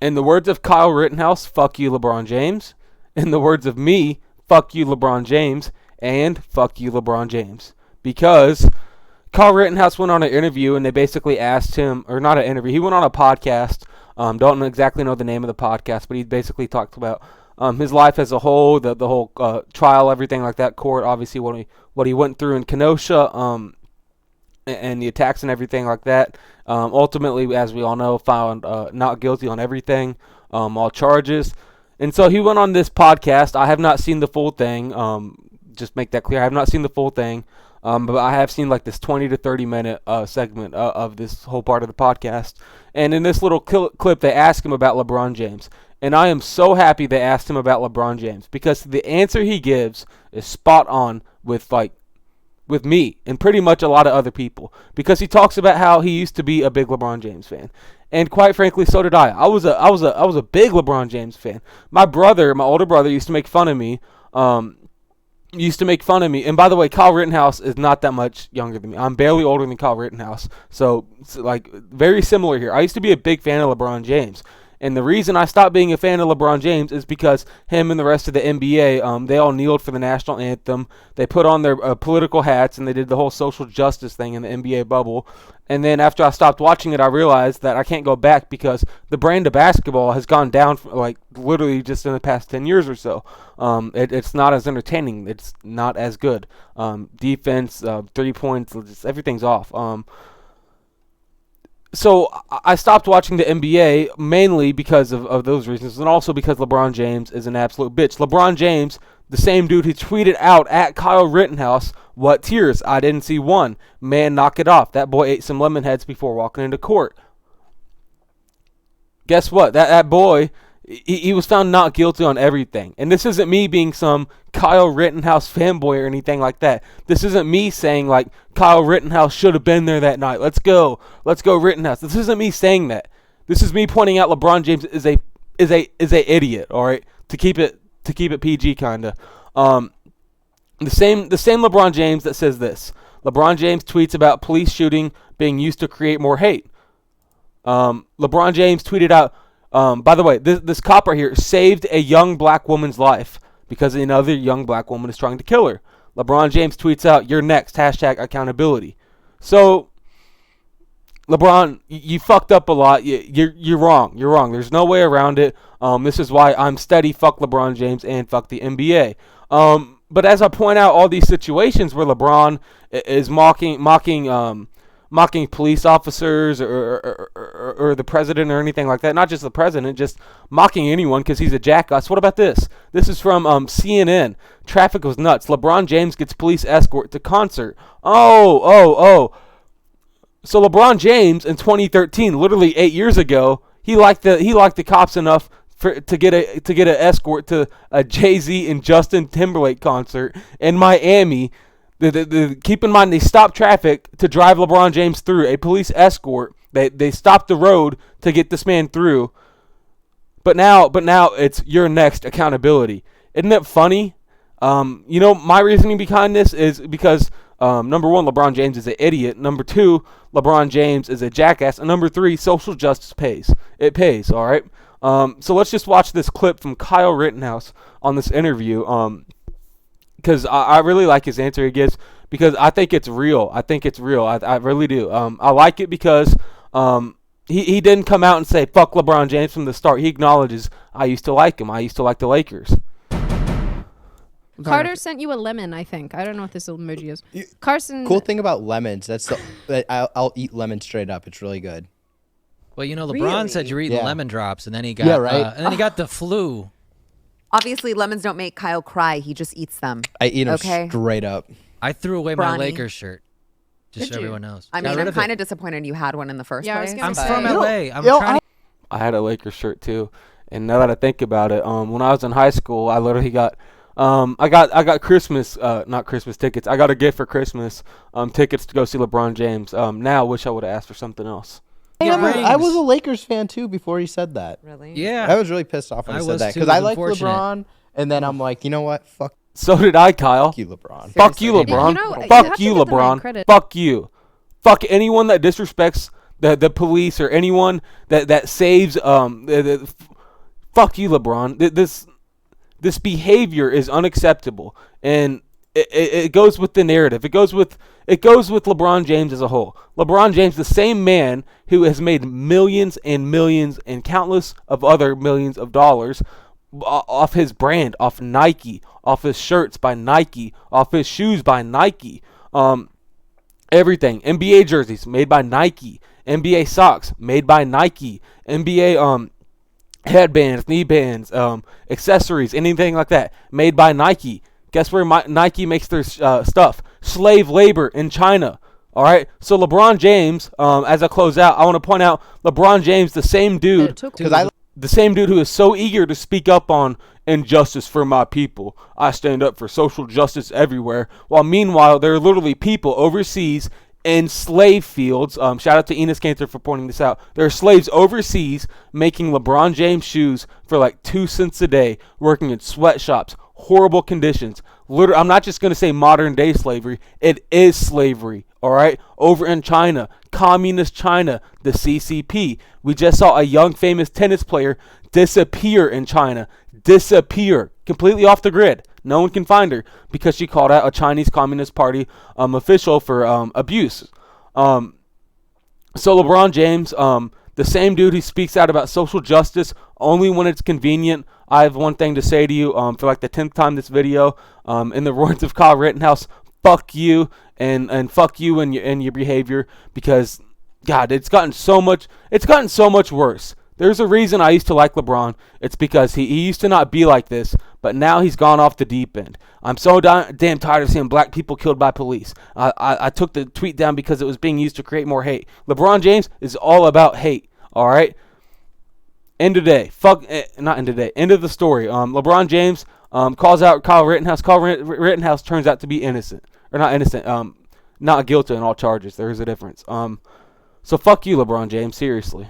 In the words of Kyle Rittenhouse, fuck you, LeBron James. In the words of me, fuck you, LeBron James. And fuck you, LeBron James. Because Kyle Rittenhouse went on an interview and they basically asked him, or not an interview, he went on a podcast. Don't exactly know the name of the podcast, but he basically talked about his life as a whole, the whole trial, everything like that, court, obviously what he went through in Kenosha, and the attacks and everything like that. Ultimately, as we all know, found not guilty on everything, all charges. And so he went on this podcast. I have not seen the full thing. Just make that clear. I have not seen the full thing. But I have seen like this 20 to 30 minute segment of this whole part of the podcast. And in this little clip, they ask him about LeBron James. And I am so happy they asked him about LeBron James because the answer he gives is spot on with me and pretty much a lot of other people, because he talks about how he used to be a big LeBron James fan. And quite frankly, so did I. I was a big LeBron James fan. My older brother used to make fun of me. And by the way, Kyle Rittenhouse is not that much younger than me. I'm barely older than Kyle Rittenhouse. So like, very similar here. I used to be a big fan of LeBron James. And the reason I stopped being a fan of LeBron James is because him and the rest of the NBA, they all kneeled for the national anthem. They put on their political hats, and they did the whole social justice thing in the NBA bubble. And then after I stopped watching it, I realized that I can't go back because the brand of basketball has gone down, like literally just in the past 10 years or so. It's not as entertaining. It's not as good. Defense, 3 points, just everything's off. So I stopped watching the NBA mainly because of those reasons, and also because LeBron James is an absolute bitch. LeBron James, the same dude who tweeted out at Kyle Rittenhouse, "What tears? I didn't see one. Man, knock it off. That boy ate some lemon heads before walking into court." Guess what? That boy, he was found not guilty on everything. And this isn't me being some Kyle Rittenhouse fanboy or anything like that. This isn't me saying like Kyle Rittenhouse should have been there that night. Let's go Rittenhouse. This isn't me saying that. This is me pointing out LeBron James is a idiot. All right, to keep it PG kinda. The same LeBron James that says this. LeBron James tweets about police shooting being used to create more hate. LeBron James tweeted out, by the way, this cop right here saved a young black woman's life because another young black woman is trying to kill her. LeBron James tweets out, "You're next, #accountability." So, LeBron, you fucked up a lot. You're wrong. You're wrong. There's no way around it. This is why I'm steady. Fuck LeBron James and fuck the NBA. But as I point out, all these situations where LeBron is mocking police officers or the president or anything like that. Not just the president, just mocking anyone because he's a jackass. What about this? This is from CNN. Traffic was nuts. LeBron James gets police escort to concert. Oh. So LeBron James in 2013, literally 8 years ago, he liked the cops enough to get an escort to a Jay-Z and Justin Timberlake concert in Miami. Keep in mind, they stopped traffic to drive LeBron James through a police escort. They stopped the road to get this man through. But now it's your next accountability. Isn't it funny? My reasoning behind this is because number one, LeBron James is an idiot. Number two, LeBron James is a jackass. And number three, social justice pays. It pays. All right. So let's just watch this clip from Kyle Rittenhouse on this interview. Because I really like his answer he gives, because I think it's real. I really do. I like it because he didn't come out and say, fuck LeBron James from the start. He acknowledges, I used to like him. I used to like the Lakers. Carter sent you a lemon, I think. I don't know what this emoji is. Carson. Cool thing about lemons, I'll eat lemon straight up. It's really good. Well, LeBron Really? said you're eating lemon drops, and then he got he got the flu. Obviously, lemons don't make Kyle cry. He just eats them. I eat them straight up. I threw away my Lakers shirt, just so everyone knows. I mean, I'm kind of disappointed you had one in the first place. I'm from LA. I had a Lakers shirt too, and now that I think about it, when I was in high school, I literally got I got Christmas, not Christmas tickets. I got a gift for Christmas, tickets to go see LeBron James. Now I wish I would have asked for something else. I was a Lakers fan too before he said that. Really? Yeah. I was really pissed off when he said that because I like LeBron, and then I'm like, you know what? Fuck. So did I, Kyle. Fuck you, LeBron. Fuck you, LeBron. Fuck you, LeBron. Fuck you. Fuck anyone that disrespects the police or anyone that saves fuck you, LeBron. This behavior is unacceptable, and it goes with the narrative. It goes with LeBron James as a whole. LeBron James, the same man who has made millions and millions and countless of other millions of dollars off his brand, off Nike, off his shirts by Nike, off his shoes by Nike, everything. NBA jerseys made by Nike, NBA socks made by Nike, NBA headbands, knee bands, accessories, anything like that made by Nike. Guess where Nike makes their stuff? Slave labor in China. All right. So LeBron James, as I close out, I want to point out LeBron James, the same dude, the same dude who is so eager to speak up on injustice for my people. I stand up for social justice everywhere. While meanwhile, there are literally people overseas in slave fields. Shout out to Enos Cantor for pointing this out. There are slaves overseas making LeBron James shoes for like 2 cents a day, working in sweatshops, horrible conditions. Literally, I'm not just going to say modern day slavery. It is slavery. All right. Over in China, communist China, the CCP. We just saw a young famous tennis player disappear in China. Disappear. Completely off the grid. No one can find her because she called out a Chinese Communist Party official for abuse. So LeBron James, the same dude who speaks out about social justice only when it's convenient. I have one thing to say to you for like the 10th time this video. In the words of Kyle Rittenhouse, fuck you and fuck you and your behavior, because God, it's gotten so much worse. There's a reason I used to like LeBron. It's because he used to not be like this, but now he's gone off the deep end. I'm so damn tired of seeing black people killed by police. I took the tweet down because it was being used to create more hate. LeBron James is all about hate, all right? End of day. Not end of day. End of the story. LeBron James calls out Kyle Rittenhouse. Kyle Rittenhouse turns out to be innocent. Or not innocent. Not guilty on all charges. There is a difference. So fuck you, LeBron James. Seriously.